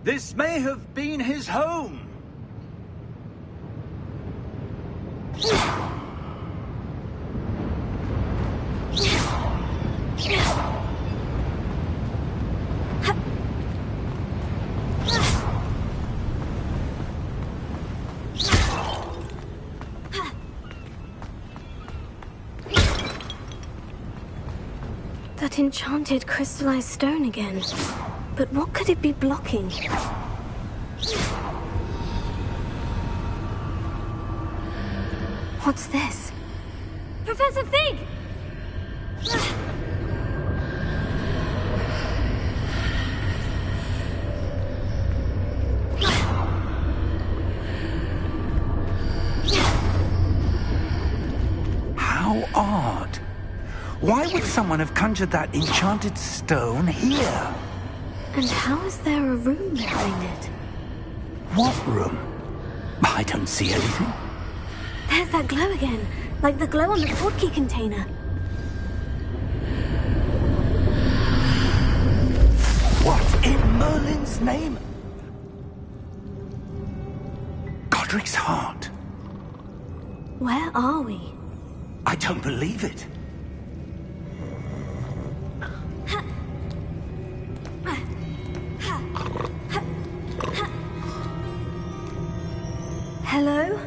This may have been his home. That enchanted crystallized stone again. But what could it be blocking? What's this? Professor Fig! How odd. Why would someone have conjured that enchanted stone here? And how is there a room behind it? What room? I don't see anything. There's that glow again, like the glow on the portkey container. What in Merlin's name? Godric's heart. Where are we? I don't believe it. Hello?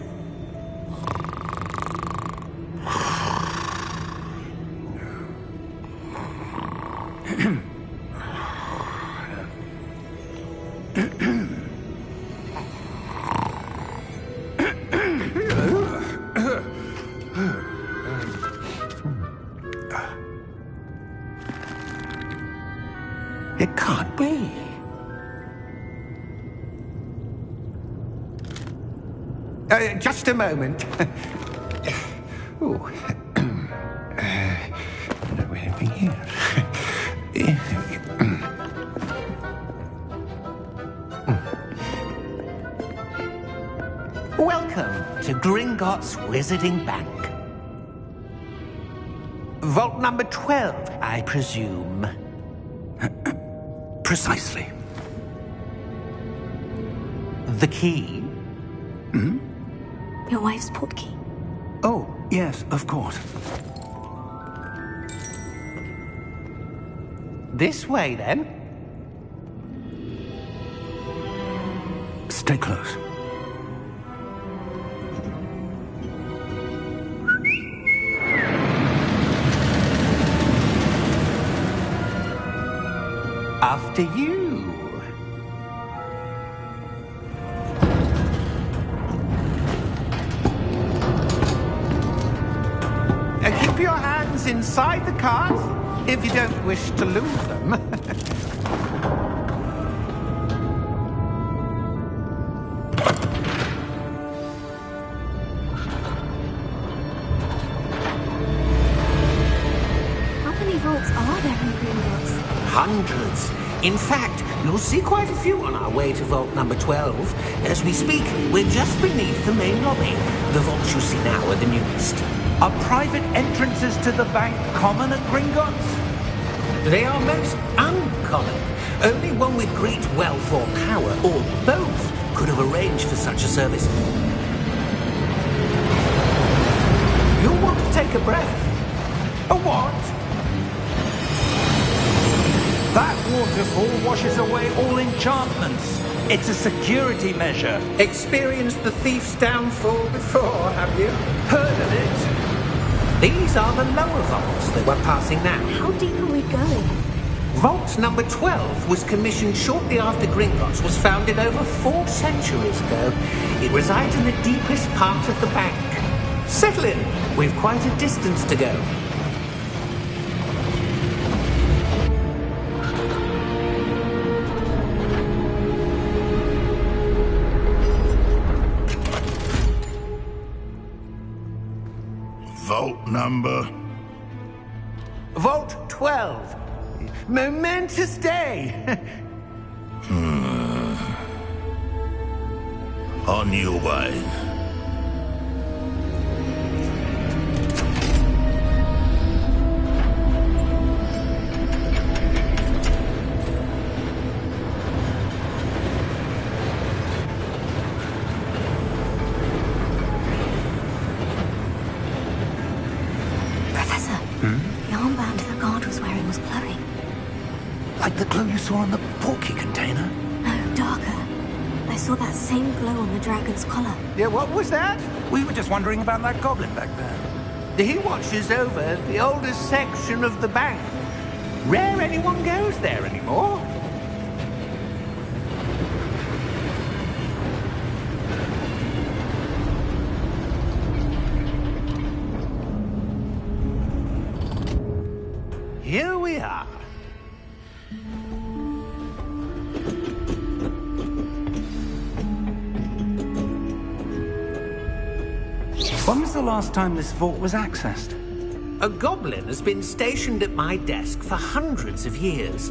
It can't be. Just a moment. Oh. Anything here? Welcome to Gringotts Wizarding Bank. Vault number 12, I presume. Precisely. The key? Your wife's portkey. Oh, yes, of course. This way, then. Stay close. After you. Keep your hands inside the cart if you don't wish to lose them. How many vaults are there in Gringotts? Hundreds. In fact, you'll see quite a few on our way to vault number 12. As we speak, we're just beneath the main lobby. The vaults you see now are the newest. Are private entrances to the bank common at Gringotts? They are most uncommon. Only one with great wealth or power, or both, could have arranged for such a service. You'll want to take a breath. A what? That waterfall washes away all enchantments. It's a security measure. Experienced the thief's downfall before, have you? Heard of it? These are the lower vaults that we're passing now. How deep are we going? Vault number 12 was commissioned shortly after Gringotts was founded over 4 centuries ago. It resides in the deepest part of the bank. Settle in. We've quite a distance to go. Vault number? Vault 12. Momentous day. On your way. was where it was glowing. Like the glow you saw on the porky container? No, darker. I saw that same glow on the dragon's collar. Yeah, what was that? We were just wondering about that goblin back there. He watches over the oldest section of the bank. Rare anyone goes there anymore. Here we are. When was the last time this vault was accessed? A goblin has been stationed at my desk for hundreds of years.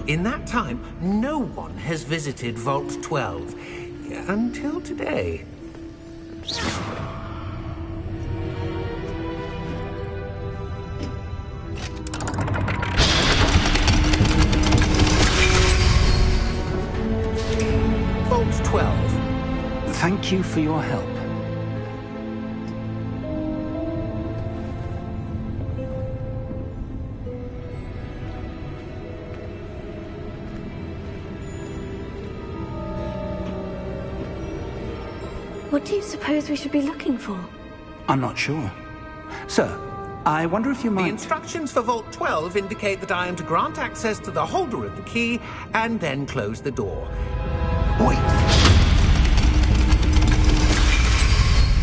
In that time, no one has visited Vault 12 until today. Vault 12. Thank you for your help. What do you suppose we should be looking for? I'm not sure. Sir, I wonder if you might... The instructions for Vault 12 indicate that I am to grant access to the holder of the key and then close the door. Wait!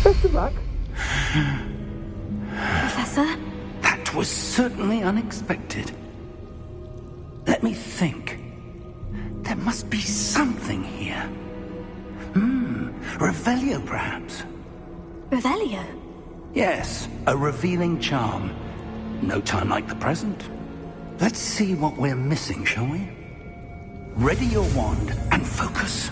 Best of luck. Professor? That was certainly unexpected. Let me think. There must be something here. Revelio, perhaps? Revelio? Yes, a revealing charm. No time like the present. Let's see what we're missing, shall we? Ready your wand and focus.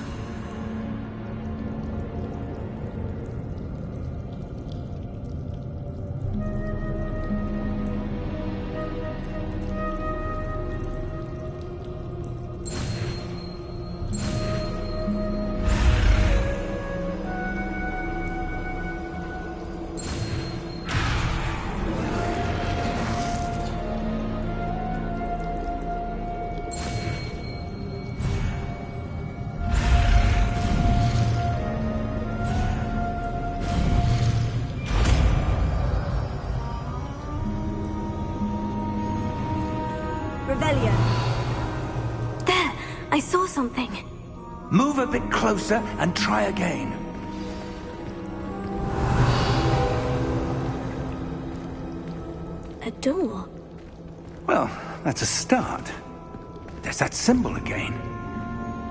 Revelio. There! I saw something. Move a bit closer and try again. A door. Well, that's a start. There's that symbol again.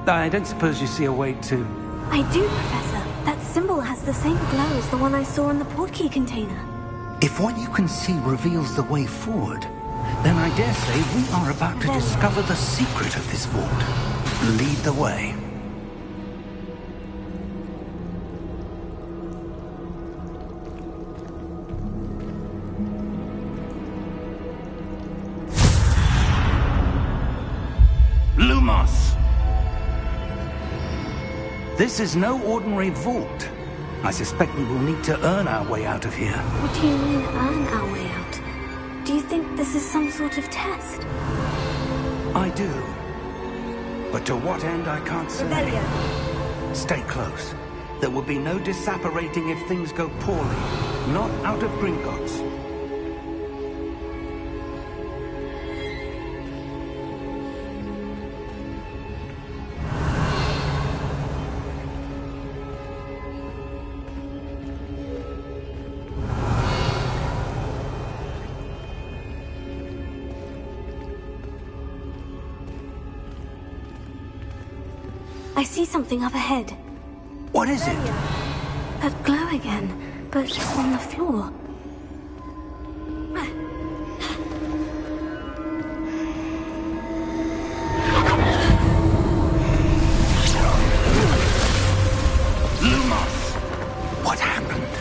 I don't suppose you see a way to... I do, Professor. That symbol has the same glow as the one I saw in the portkey container. If what you can see reveals the way forward, then I dare say we are about to discover the secret of this vault. Lead the way. Lumos! This is no ordinary vault. I suspect we will need to earn our way out of here. What do you mean, earn our way out? Do you think this is some sort of test? I do. But to what end, I can't say. Revelio. Stay close. There will be no disapparating if things go poorly. Not out of Gringotts. I see something up ahead. What is it? That glow again, but on the floor. Lumos! What happened?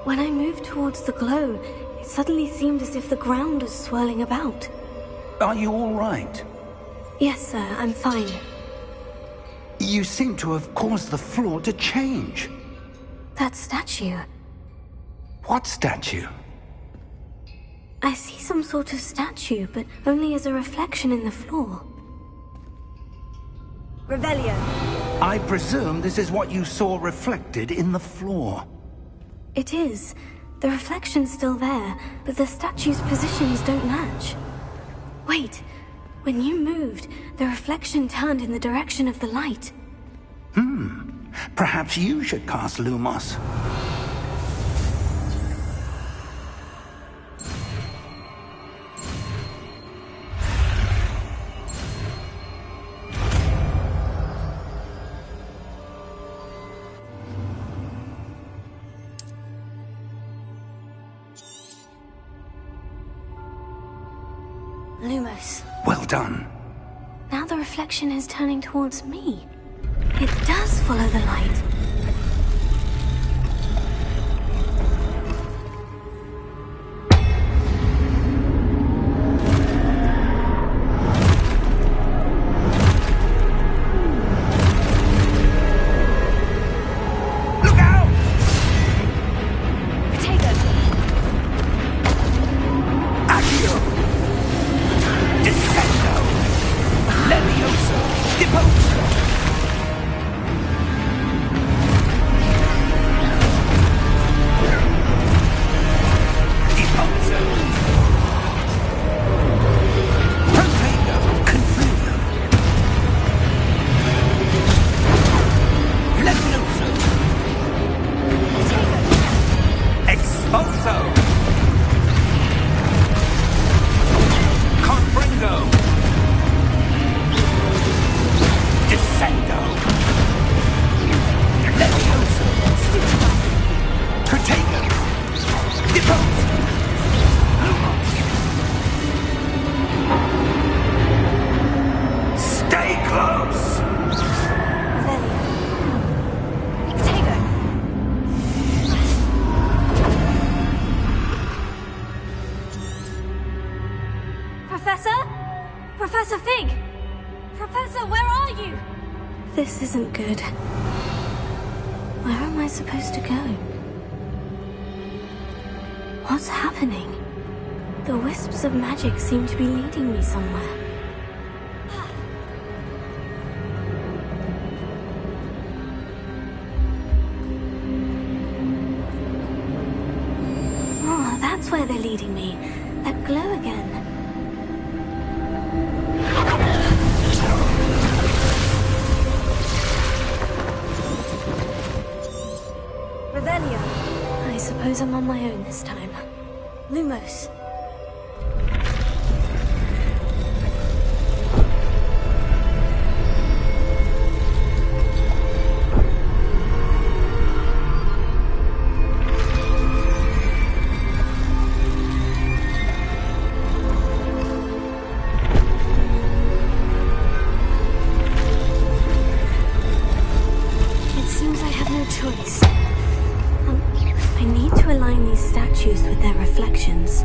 When I moved towards the glow, it suddenly seemed as if the ground was swirling about. Are you all right? Yes, sir, I'm fine. You seem to have caused the floor to change. That statue. What statue? I see some sort of statue, but only as a reflection in the floor. Revelio. I presume this is what you saw reflected in the floor. It is. The reflection's still there, but the statue's positions don't match. Wait. When you moved, the reflection turned in the direction of the light. Perhaps you should cast Lumos. Lumos. Well done. Now the reflection is turning towards me. It does follow the light. Look out! Protego! Accio! Descendo! Levioso! Deposo! Deposo! Protego! Confuso! Levioso! Expulso! Confringo! Descendo! Levioso! Protego! Depose! Lumos! Stay close! Revelio. Protego! Professor? Professor Fig! Professor, where are you? This isn't good. Where am I supposed to go? What's happening? The wisps of magic seem to be leading me somewhere. Oh, that's where they're leading me. That glow again. Revelio. I suppose I'm on my own this time. Lumos. It seems I have no choice. I need to align these statues with their reflections.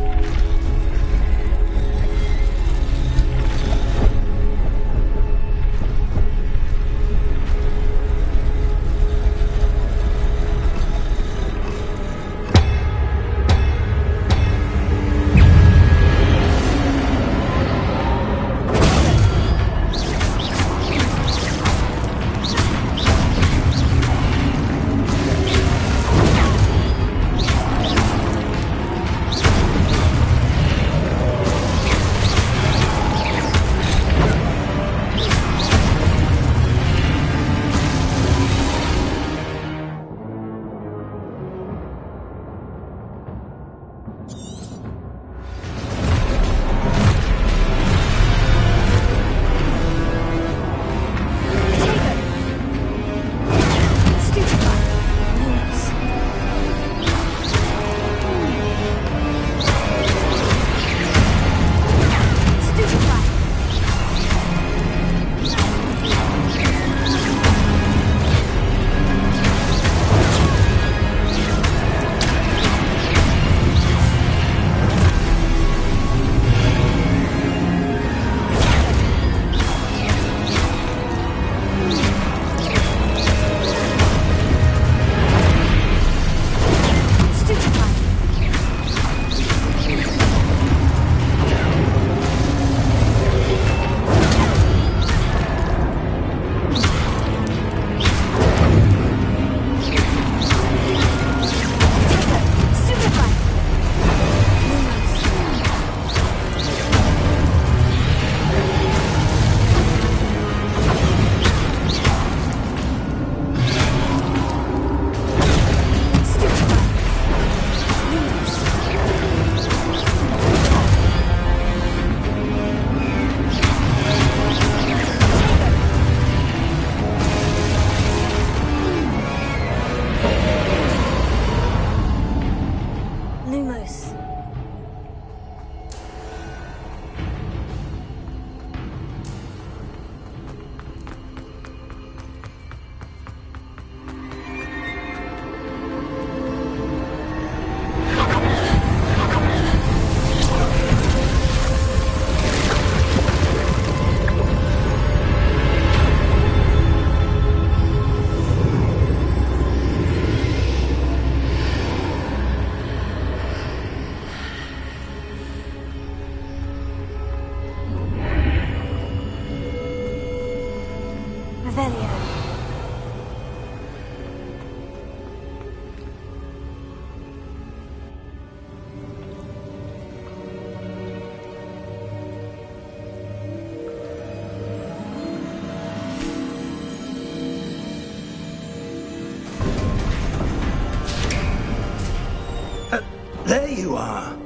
you are.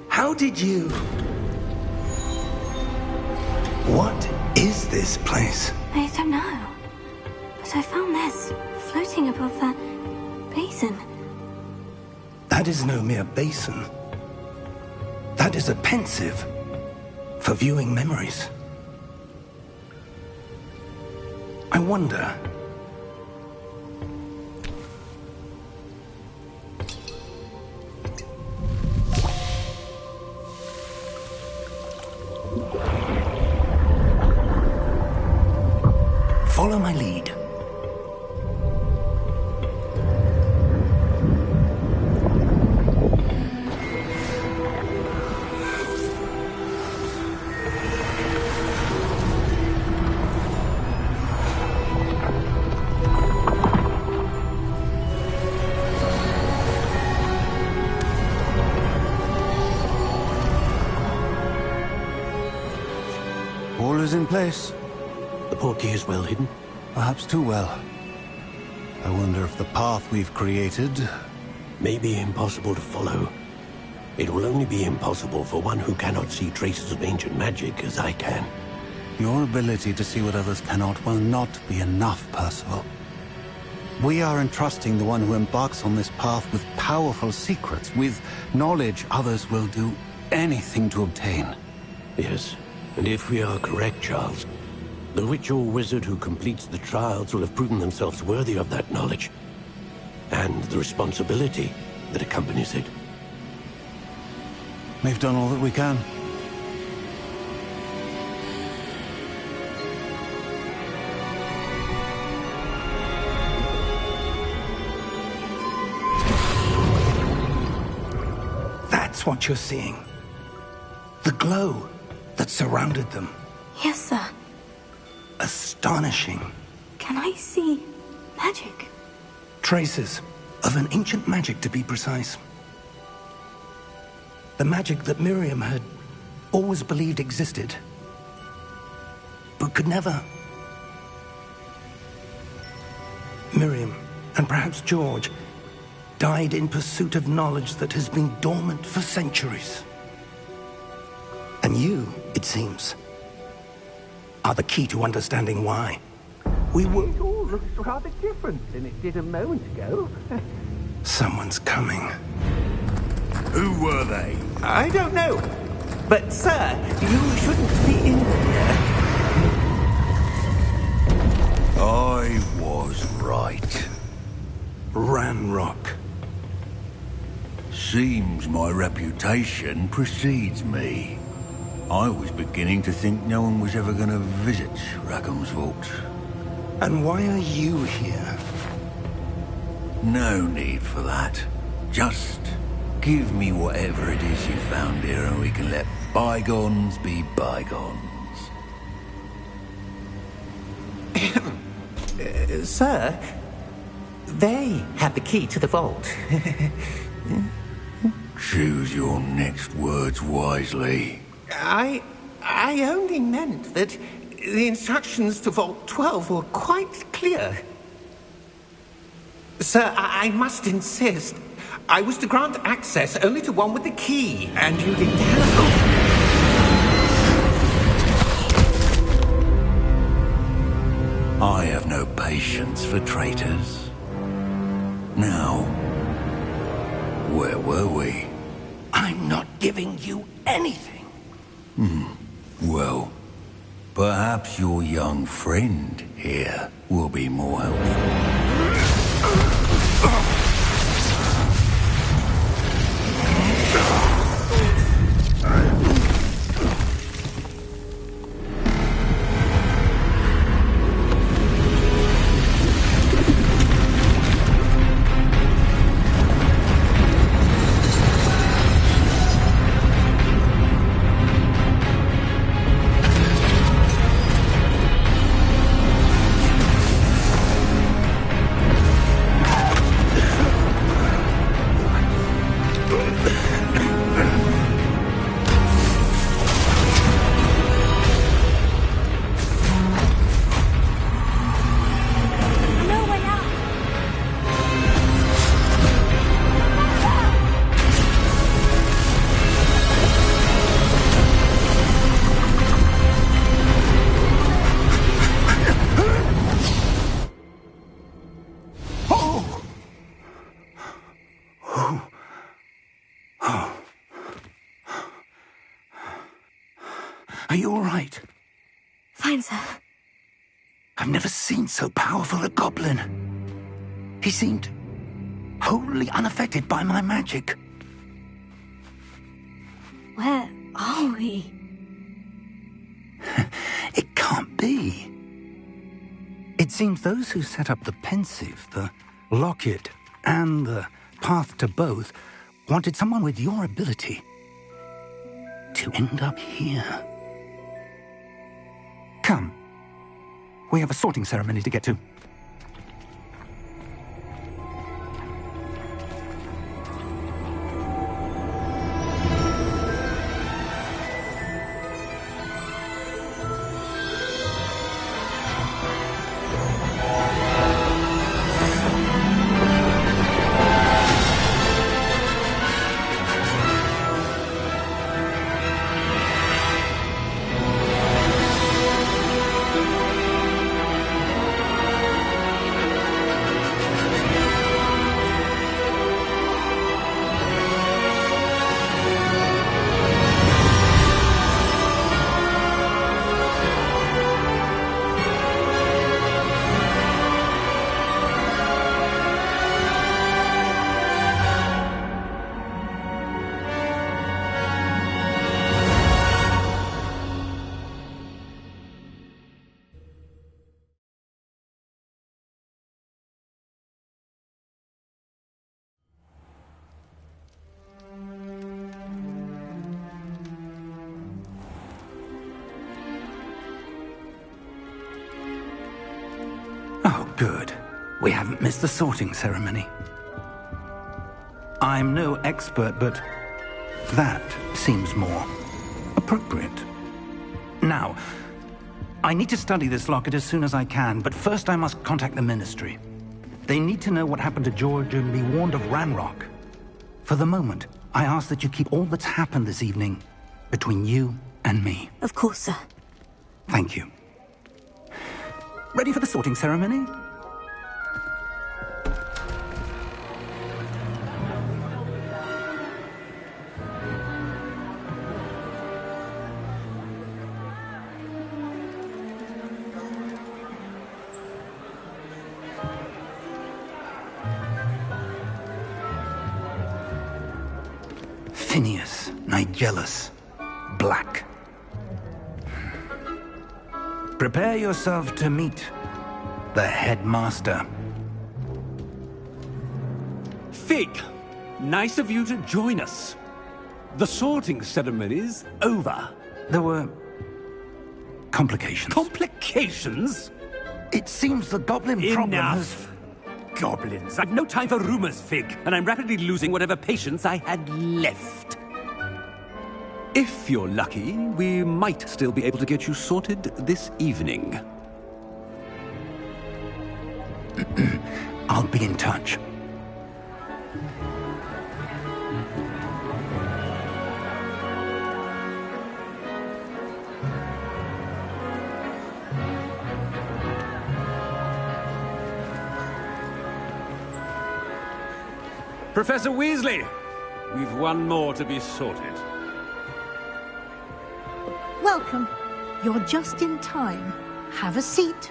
How did you... What is this place? I don't know. But I found this floating above that basin. That is no mere basin. That is a pensive for viewing memories. I wonder... Follow my lead. All is in place. The portkey is well hidden? Perhaps too well. I wonder if the path we've created... May be impossible to follow. It will only be impossible for one who cannot see traces of ancient magic as I can. Your ability to see what others cannot will not be enough, Percival. We are entrusting the one who embarks on this path with powerful secrets, with knowledge others will do anything to obtain. Yes, and if we are correct, Charles, the witch or wizard who completes the trials will have proven themselves worthy of that knowledge, and the responsibility that accompanies it. We've done all that we can. That's what you're seeing. The glow that surrounded them. Yes, sir. Astonishing. Can I see magic? Traces of an ancient magic, to be precise. The magic that Miriam had always believed existed, but could never. Miriam, and perhaps George, died in pursuit of knowledge that has been dormant for centuries. And you, it seems, are the key to understanding why. We were... It all looks rather different than it did a moment ago. Someone's coming. Who were they? I don't know. But, sir, you shouldn't be in here. I was right. Ranrock. Seems my reputation precedes me. I was beginning to think no one was ever going to visit Rackham's Vault. And why are you here? No need for that. Just give me whatever it is you found here and we can let bygones be bygones. Sir, they have the key to the vault. Choose your next words wisely. I only meant that the instructions to Vault 12 were quite clear. Sir, I must insist. I was to grant access only to one with the key, and you didn't have... I have no patience for traitors. Now, where were we? I'm not giving you anything. Well, perhaps your young friend here will be more helpful. Are you all right? Fine, sir. I've never seen so powerful a goblin. He seemed wholly unaffected by my magic. Where are we? It can't be. It seems those who set up the Pensieve, the Locket, and the Path to Both wanted someone with your ability to end up here. Come. We have a sorting ceremony to get to. Oh, good. We haven't missed the sorting ceremony. I'm no expert, but that seems more appropriate. Now, I need to study this locket as soon as I can, but first I must contact the Ministry. They need to know what happened to George and be warned of Ranrock. For the moment, I ask that you keep all that's happened this evening between you and me. Of course, sir. Thank you. Ready for the sorting ceremony? Phineas Nigellus Black. Prepare yourself to meet the headmaster. Fig, nice of you to join us. The sorting ceremony's over. There were complications. Complications? It seems the goblin problem has... Enough! Goblins. I've no time for rumors, Fig, and I'm rapidly losing whatever patience I had left. If you're lucky, we might still be able to get you sorted this evening. I'll be in touch. Professor Weasley, we've one more to be sorted. Welcome. You're just in time. Have a seat.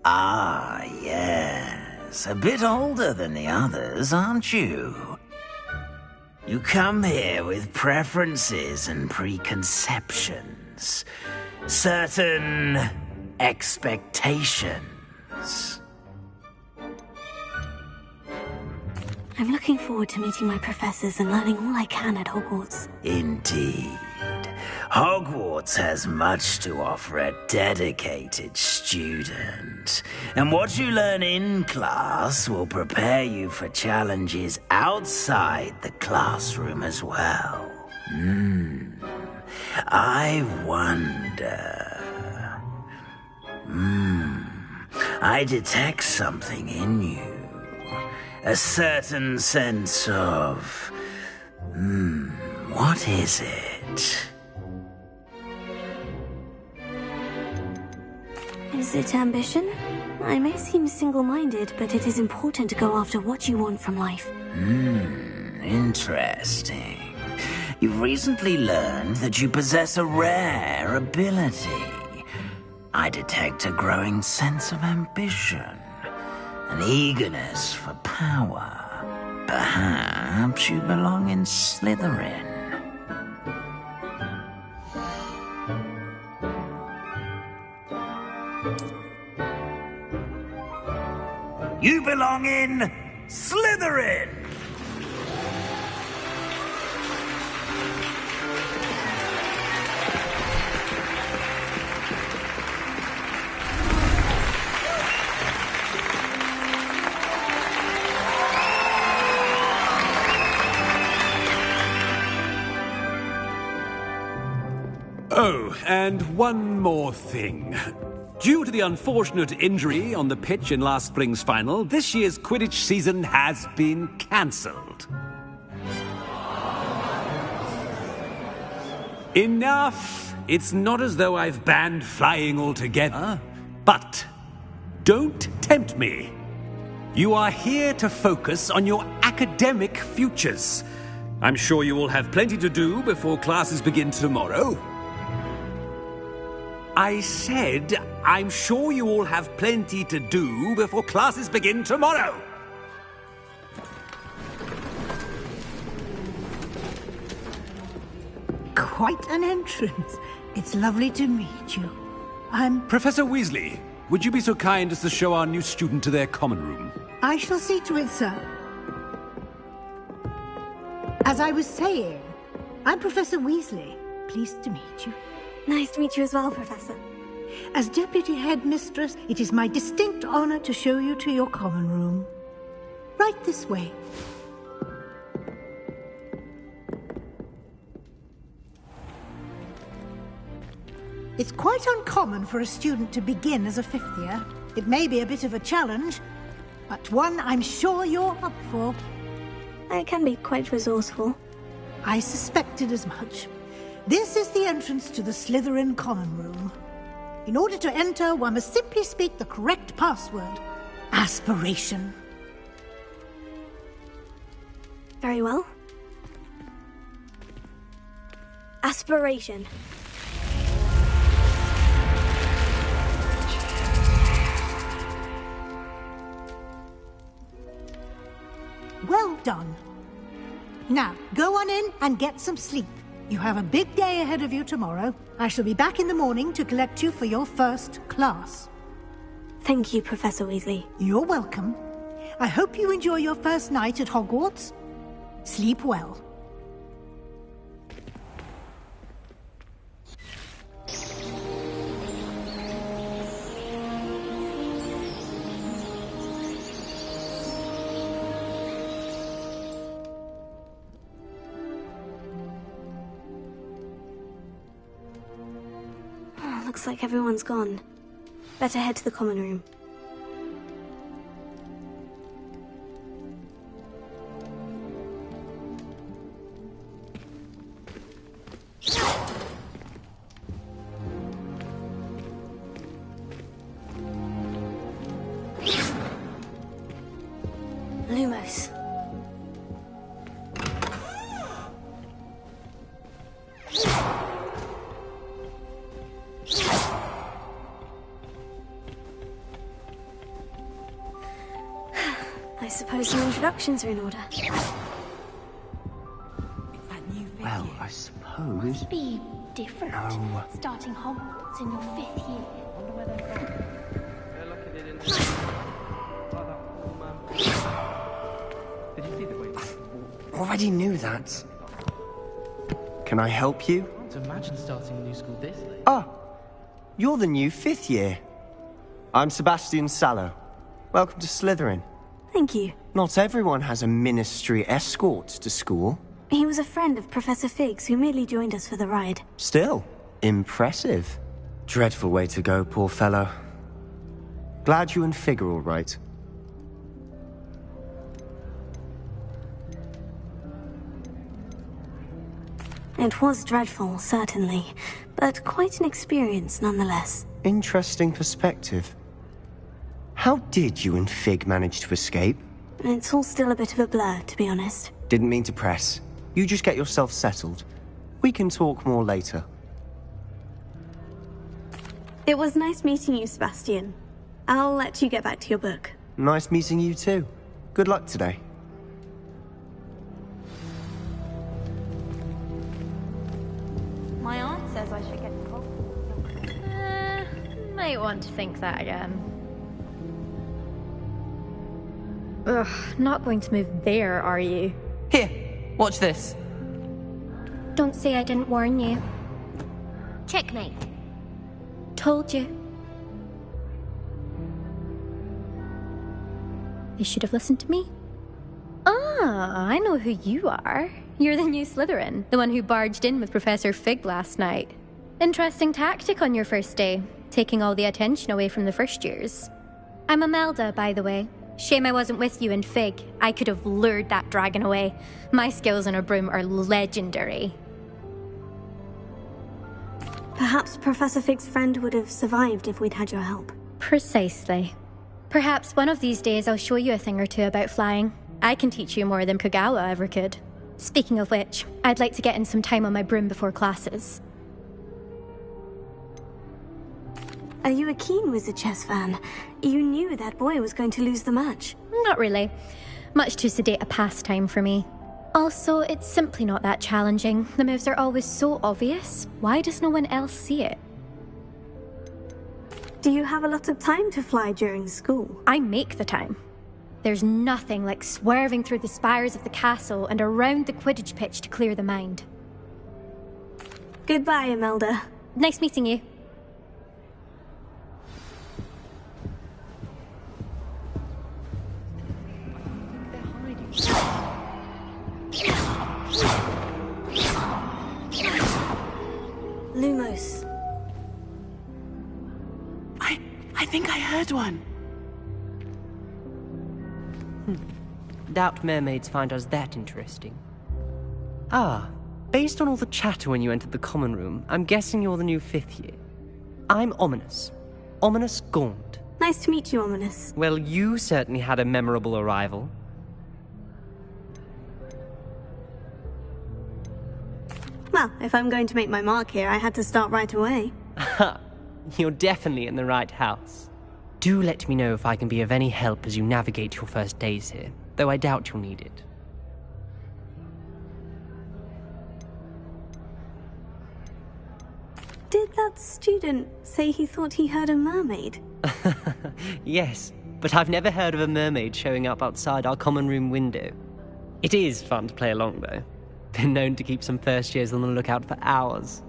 Ah, yes. A bit older than the others, aren't you? You come here with preferences and preconceptions. Certain expectations. I'm looking forward to meeting my professors and learning all I can at Hogwarts. Indeed. Hogwarts has much to offer a dedicated student. And what you learn in class will prepare you for challenges outside the classroom as well. I wonder... I detect something in you. A certain sense of... what is it? Is it ambition? I may seem single-minded, but it is important to go after what you want from life. Interesting. You've recently learned that you possess a rare ability. I detect a growing sense of ambition, an eagerness for power. Perhaps you belong in Slytherin. You belong in Slytherin! Oh, and one more thing. Due to the unfortunate injury on the pitch in last spring's final, this year's Quidditch season has been cancelled. Enough! It's not as though I've banned flying altogether, but don't tempt me. You are here to focus on your academic futures. I'm sure you will have plenty to do before classes begin tomorrow. I said, I'm sure you all have plenty to do before classes begin tomorrow. Quite an entrance. It's lovely to meet you. I'm... Professor Weasley, would you be so kind as to show our new student to their common room? I shall see to it, sir. As I was saying, I'm Professor Weasley. Pleased to meet you. Nice to meet you as well, Professor. As Deputy Headmistress, it is my distinct honor to show you to your common room. Right this way. It's quite uncommon for a student to begin as a fifth year. It may be a bit of a challenge, but one I'm sure you're up for. I can be quite resourceful. I suspected as much. This is the entrance to the Slytherin common room. In order to enter, one must simply speak the correct password. Aspiration. Very well. Aspiration. Well done. Now, go on in and get some sleep. You have a big day ahead of you tomorrow. I shall be back in the morning to collect you for your first class. Thank you, Professor Weasley. You're welcome. I hope you enjoy your first night at Hogwarts. Sleep well. Looks like everyone's gone. Better head to the common room. Lumos. I suppose some introductions are in order. Well, I suppose... Must be different. No. Starting Hogwarts in your 5th year. Wonder where they're from. They're lucky they didn't... Did you see the way... Already knew that. Can I help you? I can't imagine starting a new school this late. Ah, you're the new 5th year. I'm Sebastian Sallow. Welcome to Slytherin. Thank you. Not everyone has a ministry escort to school. He was a friend of Professor Figgs who merely joined us for the ride. Still, impressive. Dreadful way to go, poor fellow. Glad you and Fig are all right. It was dreadful, certainly, but quite an experience nonetheless. Interesting perspective. How did you and Fig manage to escape? It's all still a bit of a blur, to be honest. Didn't mean to press. You just get yourself settled. We can talk more later. It was nice meeting you, Sebastian. I'll let you get back to your book. Nice meeting you too. Good luck today. My aunt says I should get Might want to think that again. Ugh, not going to move there, are you? Here, watch this. Don't say I didn't warn you. checkmate. Told you. They should have listened to me. Ah, I know who you are. You're the new Slytherin, the one who barged in with Professor Fig last night. Interesting tactic on your first day, taking all the attention away from the first years. I'm Imelda, by the way. Shame I wasn't with you in Fig. I could have lured that dragon away. My skills on a broom are legendary. Perhaps Professor Fig's friend would have survived if we'd had your help. Precisely. Perhaps one of these days I'll show you a thing or two about flying. I can teach you more than Kogawa ever could. Speaking of which, I'd like to get in some time on my broom before classes. Are you a keen Wizard Chess fan? You knew that boy was going to lose the match. Not really. Much too sedate a pastime for me. Also, it's simply not that challenging. The moves are always so obvious. Why does no one else see it? Do you have a lot of time to fly during school? I make the time. There's nothing like swerving through the spires of the castle and around the Quidditch pitch to clear the mind. Goodbye, Imelda. Nice meeting you. Lumos. I think I heard one. Doubt mermaids find us that interesting. Ah, based on all the chatter when you entered the common room, I'm guessing you're the new 5th year. I'm Ominis. Ominis Gaunt. Nice to meet you, Ominis. Well, you certainly had a memorable arrival. Well, if I'm going to make my mark here, I had to start right away. Ha! You're definitely in the right house. Do let me know if I can be of any help as you navigate your first days here, though I doubt you'll need it. Did that student say he thought he heard a mermaid? Yes, but I've never heard of a mermaid showing up outside our common room window. It is fun to play along, though. Been known to keep some first years on the lookout for hours.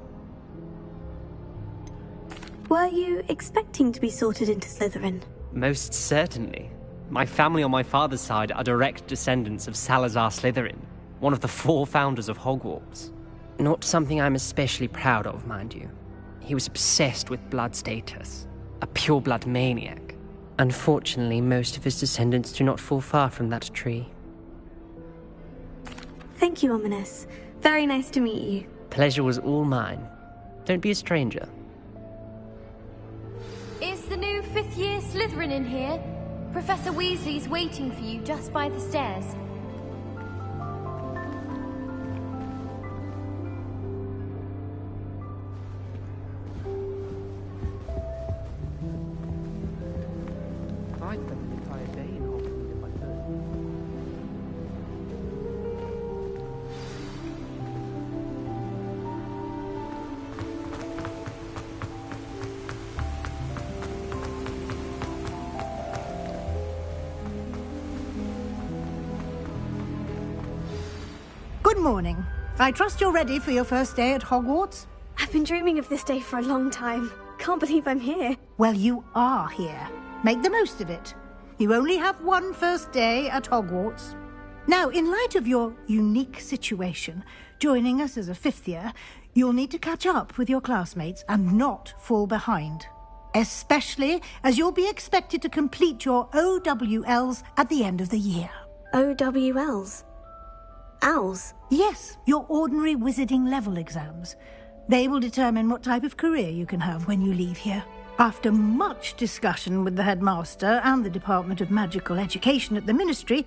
Were you expecting to be sorted into Slytherin? Most certainly. My family on my father's side are direct descendants of Salazar Slytherin, one of the 4 founders of Hogwarts. Not something I'm especially proud of, mind you. He was obsessed with blood status, a pure-blood maniac. Unfortunately, most of his descendants do not fall far from that tree. Thank you, Ominis. Very nice to meet you. Pleasure was all mine. Don't be a stranger. Is the new 5th year Slytherin in here? Professor Weasley's waiting for you just by the stairs. I spent the entire day in Hogsmeade if I could. Good morning. I trust you're ready for your first day at Hogwarts? I've been dreaming of this day for a long time. Can't believe I'm here. Well, you are here. Make the most of it. You only have one first day at Hogwarts. Now, in light of your unique situation, joining us as a 5th year, you'll need to catch up with your classmates and not fall behind. Especially as you'll be expected to complete your OWLs at the end of the year. OWLs? Owls? Yes, your ordinary wizarding level exams. They will determine what type of career you can have when you leave here. After much discussion with the headmaster and the Department of Magical Education at the Ministry,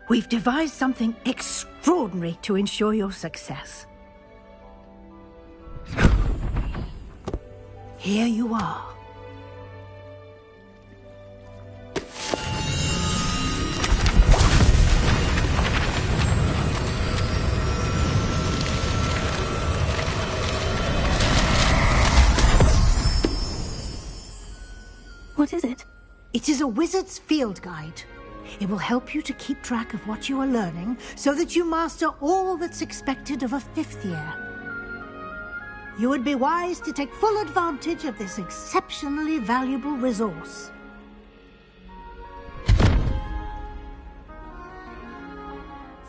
we've devised something extraordinary to ensure your success. Here you are. What is it? It is a wizard's field guide. It will help you to keep track of what you are learning so that you master all that's expected of a 5th year. You would be wise to take full advantage of this exceptionally valuable resource.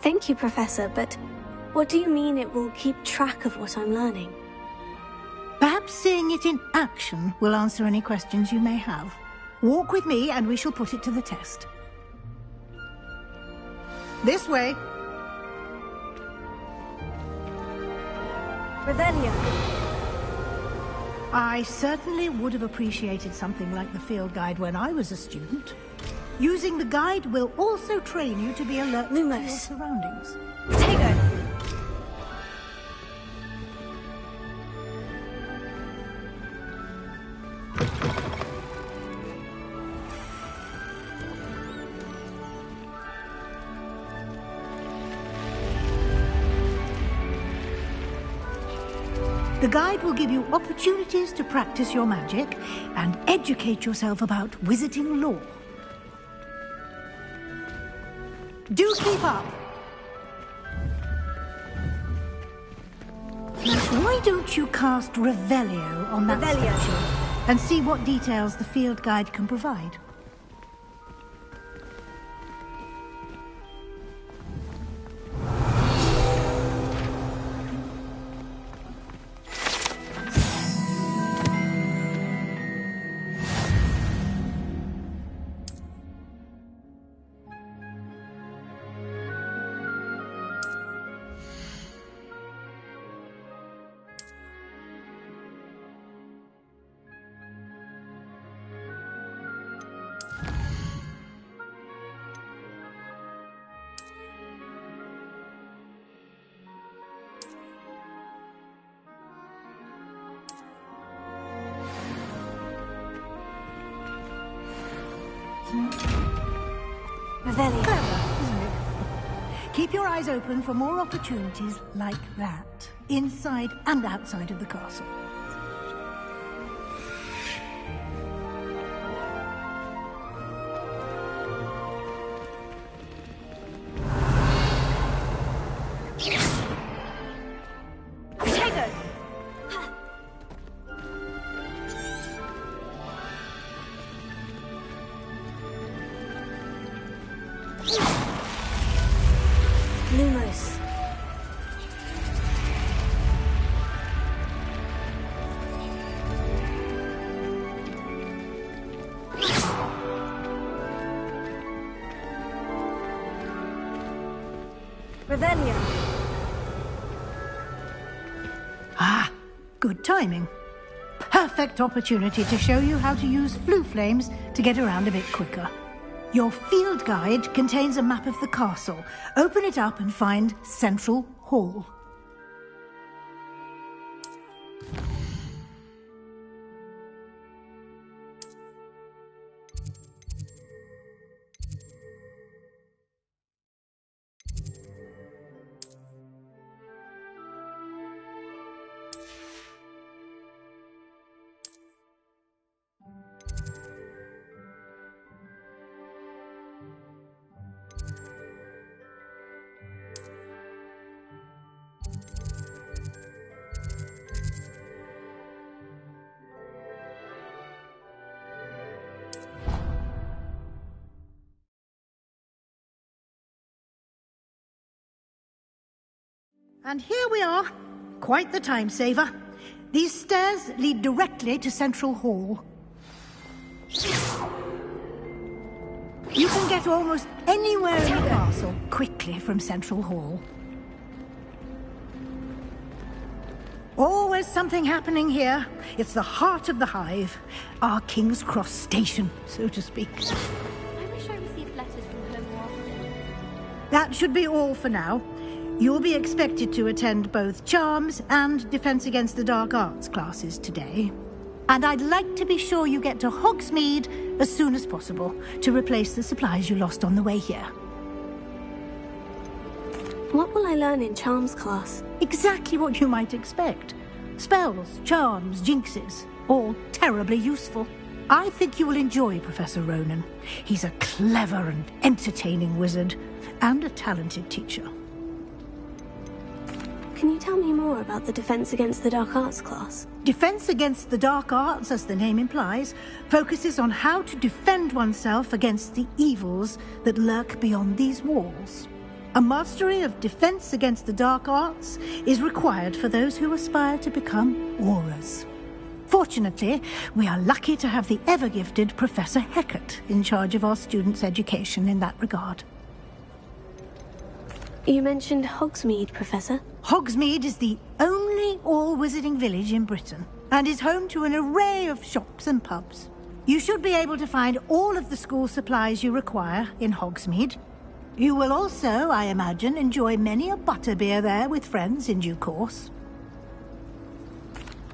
Thank you, Professor, but what do you mean it will keep track of what I'm learning? Perhaps seeing it in action will answer any questions you may have. Walk with me and we shall put it to the test. This way. Revelio. I certainly would have appreciated something like the field guide when I was a student. Using the guide will also train you to be alert to your surroundings. Potato! The guide will give you opportunities to practice your magic and educate yourself about wizarding lore. Do keep up! Why don't you cast Revelio on that statue and see what details the field guide can provide? Revelio. Clever, isn't it? Keep your eyes open for more opportunities like that, inside and outside of the castle. Potato! Lumos. Revelio. Ah, good timing. Perfect opportunity to show you how to use flue flames to get around a bit quicker. Your field guide contains a map of the castle. Open it up and find Central Hall. And here we are. Quite the time saver. These stairs lead directly to Central Hall. You can get almost anywhere in the castle quickly from Central Hall. Always something happening here. It's the heart of the hive. Our King's Cross station, so to speak. I wish I received letters from her more often. That should be all for now. You'll be expected to attend both Charms and Defense Against the Dark Arts classes today. And I'd like to be sure you get to Hogsmeade as soon as possible to replace the supplies you lost on the way here. What will I learn in Charms class? Exactly what you might expect. Spells, charms, jinxes, all terribly useful. I think you will enjoy Professor Ronen. He's a clever and entertaining wizard, and a talented teacher. Can you tell me more about the Defense Against the Dark Arts class? Defense Against the Dark Arts, as the name implies, focuses on how to defend oneself against the evils that lurk beyond these walls. A mastery of Defense Against the Dark Arts is required for those who aspire to become Aurors. Fortunately, we are lucky to have the ever-gifted Professor Hecat in charge of our students' education in that regard. You mentioned Hogsmeade, Professor. Hogsmeade is the only all-wizarding village in Britain, and is home to an array of shops and pubs. You should be able to find all of the school supplies you require in Hogsmeade. You will also, I imagine, enjoy many a butterbeer there with friends in due course.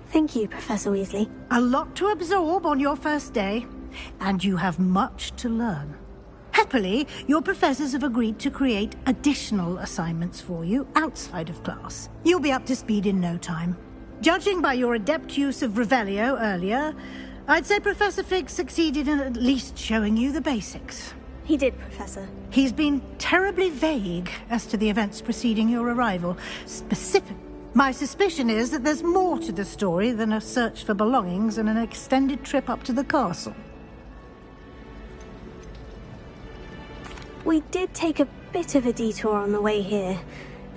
Thank you, Professor Weasley. A lot to absorb on your first day, and you have much to learn. Happily, your professors have agreed to create additional assignments for you outside of class. You'll be up to speed in no time. Judging by your adept use of Revelio earlier, I'd say Professor Fig succeeded in at least showing you the basics. He did, Professor. He's been terribly vague as to the events preceding your arrival. My suspicion is that there's more to the story than a search for belongings and an extended trip up to the castle. We did take a bit of a detour on the way here.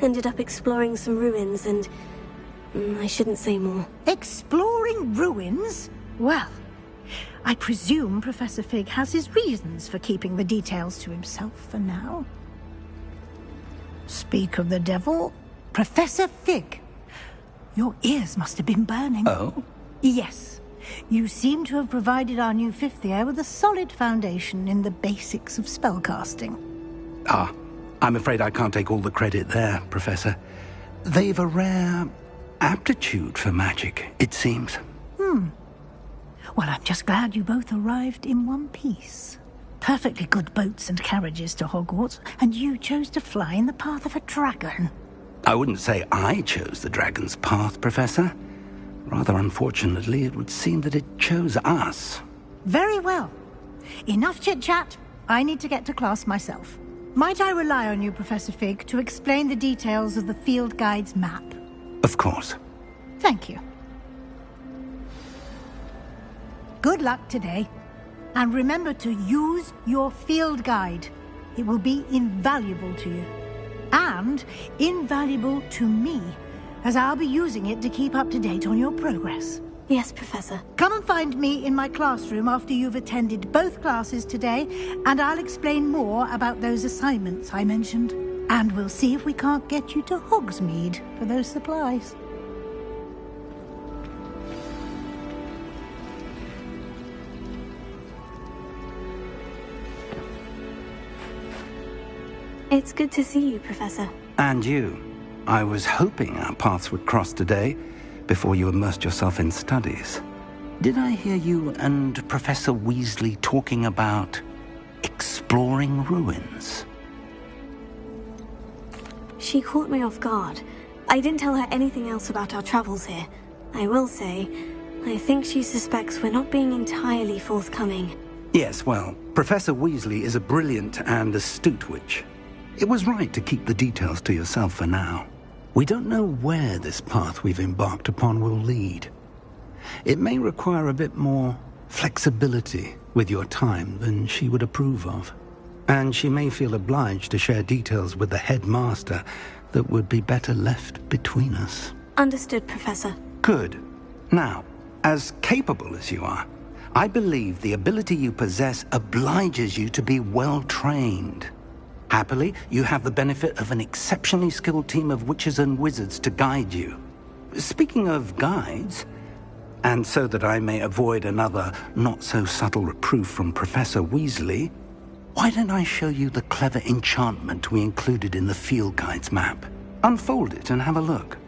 Ended up exploring some ruins and... I shouldn't say more. Exploring ruins? Well, I presume Professor Fig has his reasons for keeping the details to himself for now. Speak of the devil, Professor Fig. Your ears must have been burning. Oh? Yes. You seem to have provided our new fifth year with a solid foundation in the basics of spellcasting. Ah, I'm afraid I can't take all the credit there, Professor. They've a rare aptitude for magic, it seems. Well, I'm just glad you both arrived in one piece. Perfectly good boats and carriages to Hogwarts, and you chose to fly in the path of a dragon. I wouldn't say I chose the dragon's path, Professor. Rather unfortunately, it would seem that it chose us. Very well. Enough chit-chat. I need to get to class myself. Might I rely on you, Professor Fig, to explain the details of the field guide's map? Of course. Thank you. Good luck today. And remember to use your field guide. It will be invaluable to you. And invaluable to me, as I'll be using it to keep up to date on your progress. Yes, Professor. Come and find me in my classroom after you've attended both classes today, and I'll explain more about those assignments I mentioned. And we'll see if we can't get you to Hogsmeade for those supplies. It's good to see you, Professor. And you. I was hoping our paths would cross today, before you immersed yourself in studies. Did I hear you and Professor Weasley talking about exploring ruins? She caught me off guard. I didn't tell her anything else about our travels here. I will say, I think she suspects we're not being entirely forthcoming. Yes, well, Professor Weasley is a brilliant and astute witch. It was right to keep the details to yourself for now. We don't know where this path we've embarked upon will lead. It may require a bit more flexibility with your time than she would approve of. And she may feel obliged to share details with the headmaster that would be better left between us. Understood, Professor. Good. Now, as capable as you are, I believe the ability you possess obliges you to be well trained. Happily, you have the benefit of an exceptionally skilled team of witches and wizards to guide you. speaking of guides, and so that I may avoid another not-so-subtle reproof from Professor Weasley, why don't I show you the clever enchantment we included in the field guide's map? Unfold it and have a look.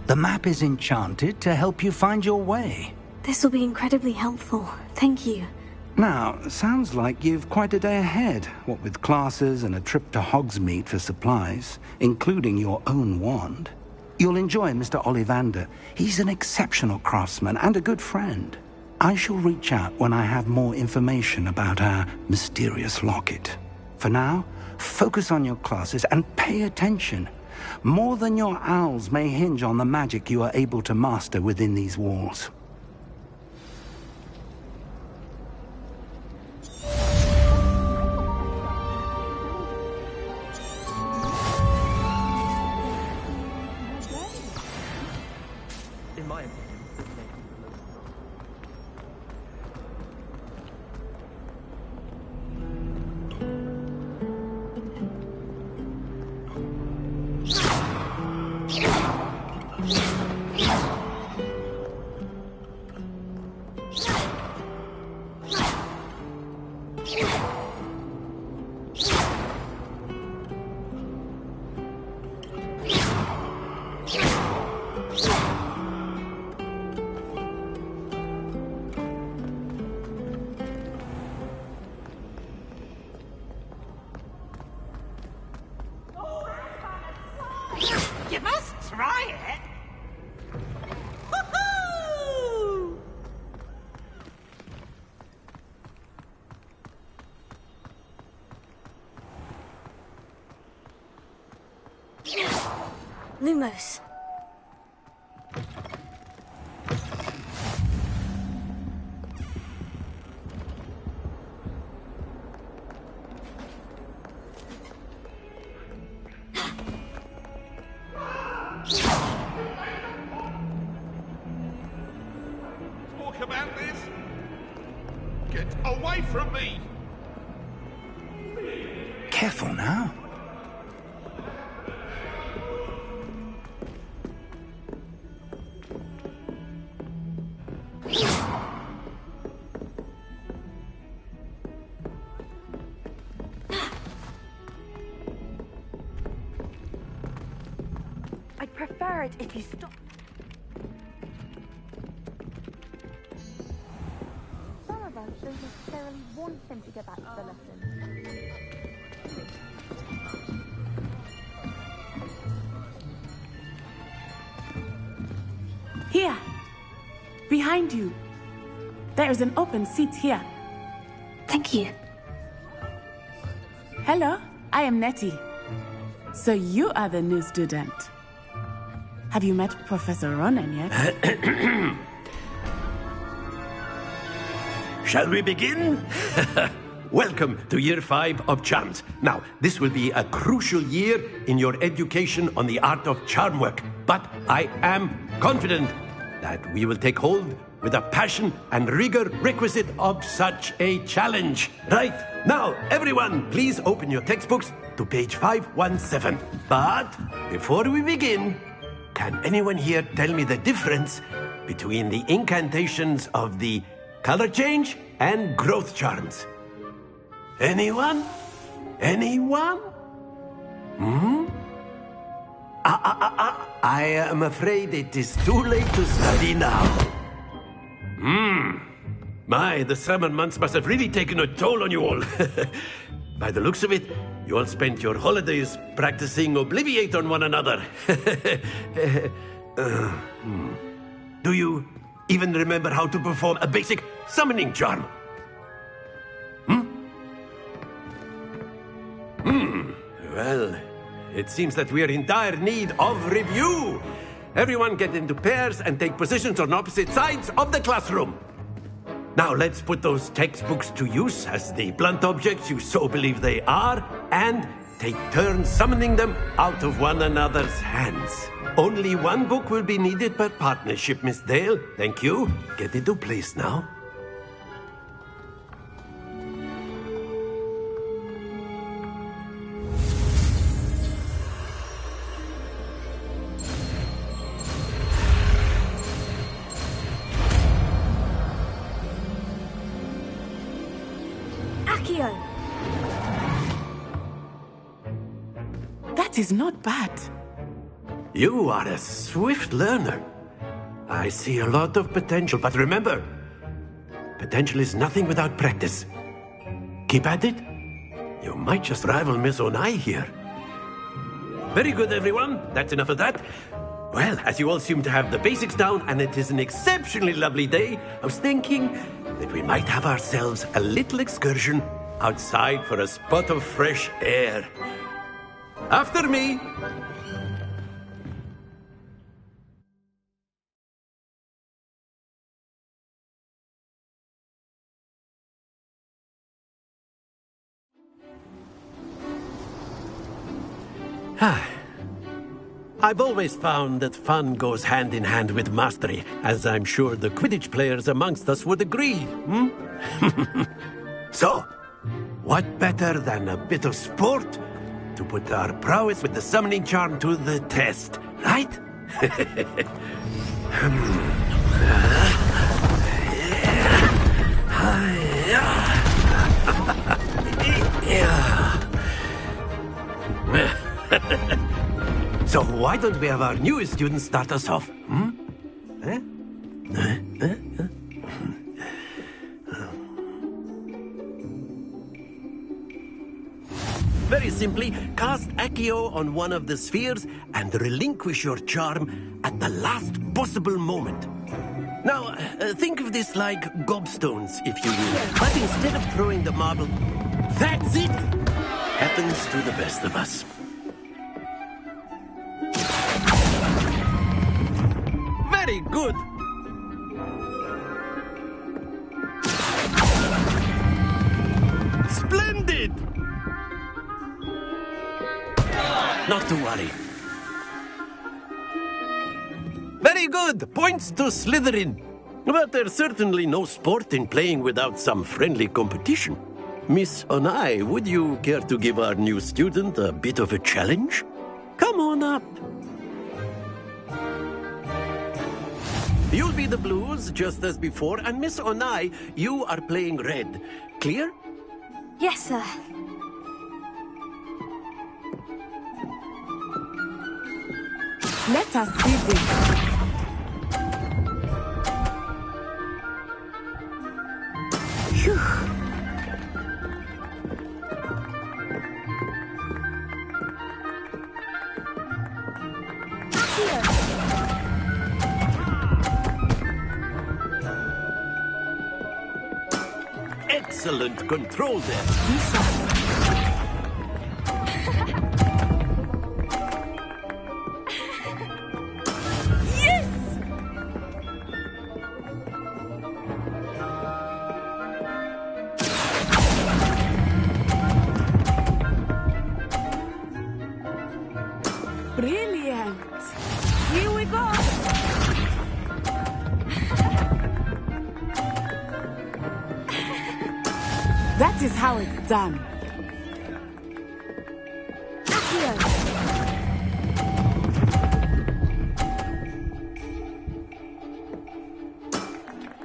The map is enchanted to help you find your way. This will be incredibly helpful. Thank you. Now, sounds like you've quite a day ahead, what with classes and a trip to Hogsmeade for supplies, including your own wand. You'll enjoy Mr. Ollivander. He's an exceptional craftsman and a good friend. I shall reach out when I have more information about our mysterious locket. For now, focus on your classes and pay attention. More than your owls may hinge on the magic you are able to master within these walls. In my opinion, You must try it. Woohoo! Lumos. Talk about this? Get away from me! Careful now. I'd prefer it if you stop. Some of us don't necessarily want him to get back to the lesson. Here! Behind you. There is an open seat here. Thank you. Hello, I am Nettie. So you are the new student. Have you met Professor Ronen yet? Shall we begin? Welcome to Year 5 of Charms. Now, this will be a crucial year in your education on the art of charm work, but I am confident that we will take hold with the passion and rigor requisite of such a challenge. Right, now, everyone, please open your textbooks to page 517. But before we begin, can anyone here tell me the difference between the incantations of the color change and growth charms? Anyone? Anyone? I am afraid it is too late to study now. My, the summer months must have really taken a toll on you all. By the looks of it, you all spent your holidays practicing Obliviate on one another. Do you even remember how to perform a basic summoning charm? Well, it seems that we are in dire need of review. Everyone get into pairs and take positions on opposite sides of the classroom. Now let's put those textbooks to use as the blunt objects you so believe they are, and take turns summoning them out of one another's hands. Only one book will be needed per partnership, Miss Dale. Thank you. Get into place now. Accio! That is not bad. You are a swift learner. I see a lot of potential, but remember, potential is nothing without practice. Keep at it. You might just rival Miss Onai here. Very good, everyone. That's enough of that. Well, as you all seem to have the basics down, and it is an exceptionally lovely day, I was thinking that we might have ourselves a little excursion outside for a spot of fresh air. After me. I've always found that fun goes hand in hand with mastery, as I'm sure the Quidditch players amongst us would agree. So, what better than a bit of sport to put our prowess with the summoning charm to the test, right? So why don't we have our newest student start us off? Very simply, cast Accio on one of the spheres and relinquish your charm at the last possible moment. Now, think of this like gobstones, if you will. But instead of throwing the marble, that's it! Happens to the best of us. Very good! Splendid! Not to worry. Very good! Points to Slytherin. But there's certainly no sport in playing without some friendly competition. Miss Onai, would you care to give our new student a bit of a challenge? Come on up. You'll be the blues, just as before, and Miss Onai, you are playing red. Clear? Yes, sir. Let us see this. Phew. Excellent control there. Brilliant! Here we go! That is how it's done.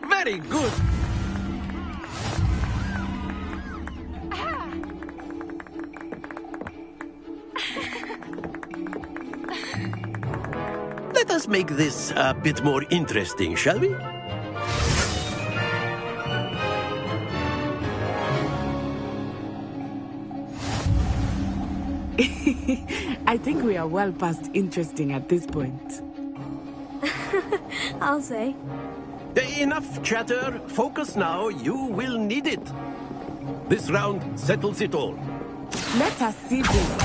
Very good! Let us make this a bit more interesting, shall we? I think we are well past interesting at this point. I'll say. Enough chatter. Focus now. You will need it. This round settles it all. Let us see this.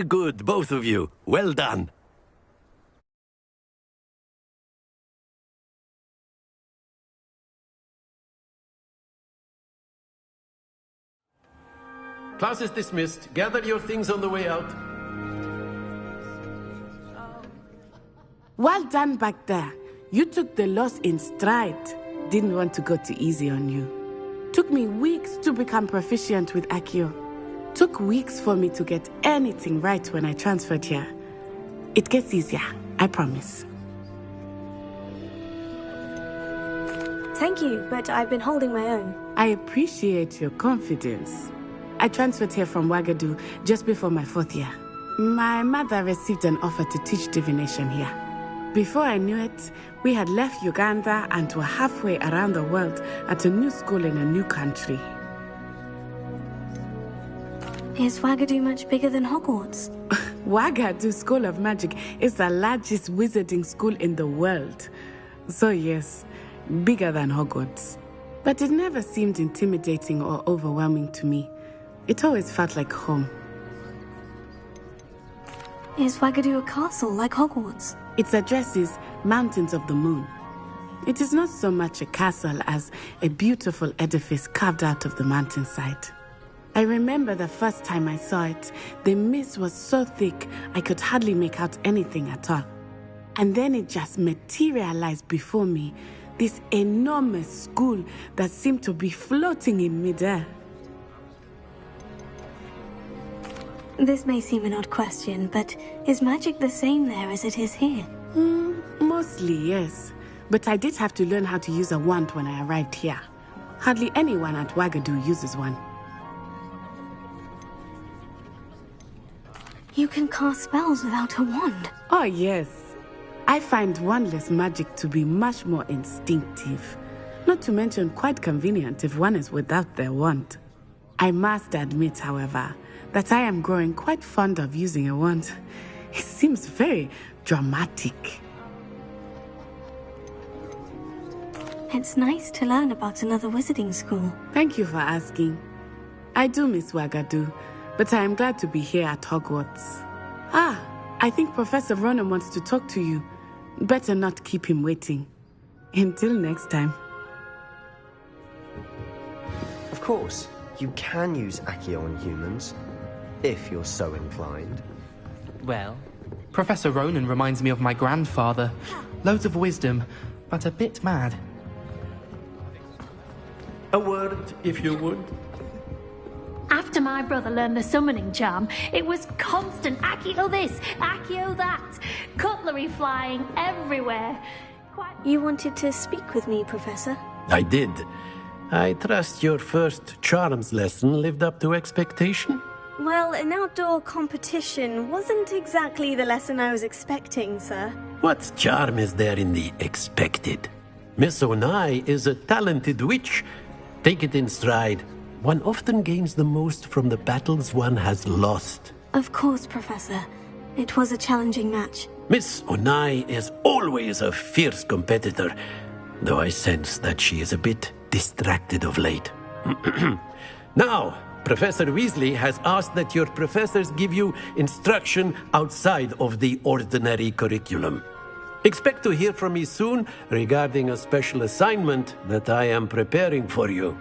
Very good, both of you. Well done. Class is dismissed. Gather your things on the way out. Well done back there. You took the loss in stride. Didn't want to go too easy on you. Took me weeks to become proficient with Accio. Took weeks for me to get anything right when I transferred here. It gets easier, I promise. Thank you, but I've been holding my own. I appreciate your confidence. I transferred here from Wagadu just before my 4th year. My mother received an offer to teach divination here. Before I knew it, we had left Uganda and were halfway around the world at a new school in a new country. Is Wagadu much bigger than Hogwarts? Wagadu School of Magic is the largest wizarding school in the world. So yes, bigger than Hogwarts. But it never seemed intimidating or overwhelming to me. It always felt like home. Is Wagadu a castle like Hogwarts? Its address is Mountains of the Moon. It is not so much a castle as a beautiful edifice carved out of the mountainside. I remember the first time I saw it, the mist was so thick I could hardly make out anything at all. And then it just materialized before me, this enormous school that seemed to be floating in midair. This may seem an odd question, but is magic the same there as it is here? Mostly, yes. But I did have to learn how to use a wand when I arrived here. Hardly anyone at Wagadu uses one. You can cast spells without a wand? Oh, yes. I find wandless magic to be much more instinctive. Not to mention quite convenient if one is without their wand. I must admit, however, that I am growing quite fond of using a wand. It seems very dramatic. It's nice to learn about another wizarding school. Thank you for asking. I do miss Wagadu, but I am glad to be here at Hogwarts. I think Professor Ronen wants to talk to you. Better not keep him waiting. Until next time. Of course, you can use Accio on humans, if you're so inclined. Well, Professor Ronen reminds me of my grandfather. Loads of wisdom, but a bit mad. A word, if you would. After my brother learned the summoning charm, it was constant Accio this, Accio that, cutlery flying everywhere. You wanted to speak with me, Professor? I did. I trust your first charms lesson lived up to expectation? Well, an outdoor competition wasn't exactly the lesson I was expecting, sir. What charm is there in the expected? Miss Onai is a talented witch. Take it in stride. One often gains the most from the battles one has lost. Of course, Professor. It was a challenging match. Miss Onai is always a fierce competitor, though I sense that she is a bit distracted of late. Now, Professor Weasley has asked that your professors give you instruction outside of the ordinary curriculum. Expect to hear from me soon regarding a special assignment that I am preparing for you.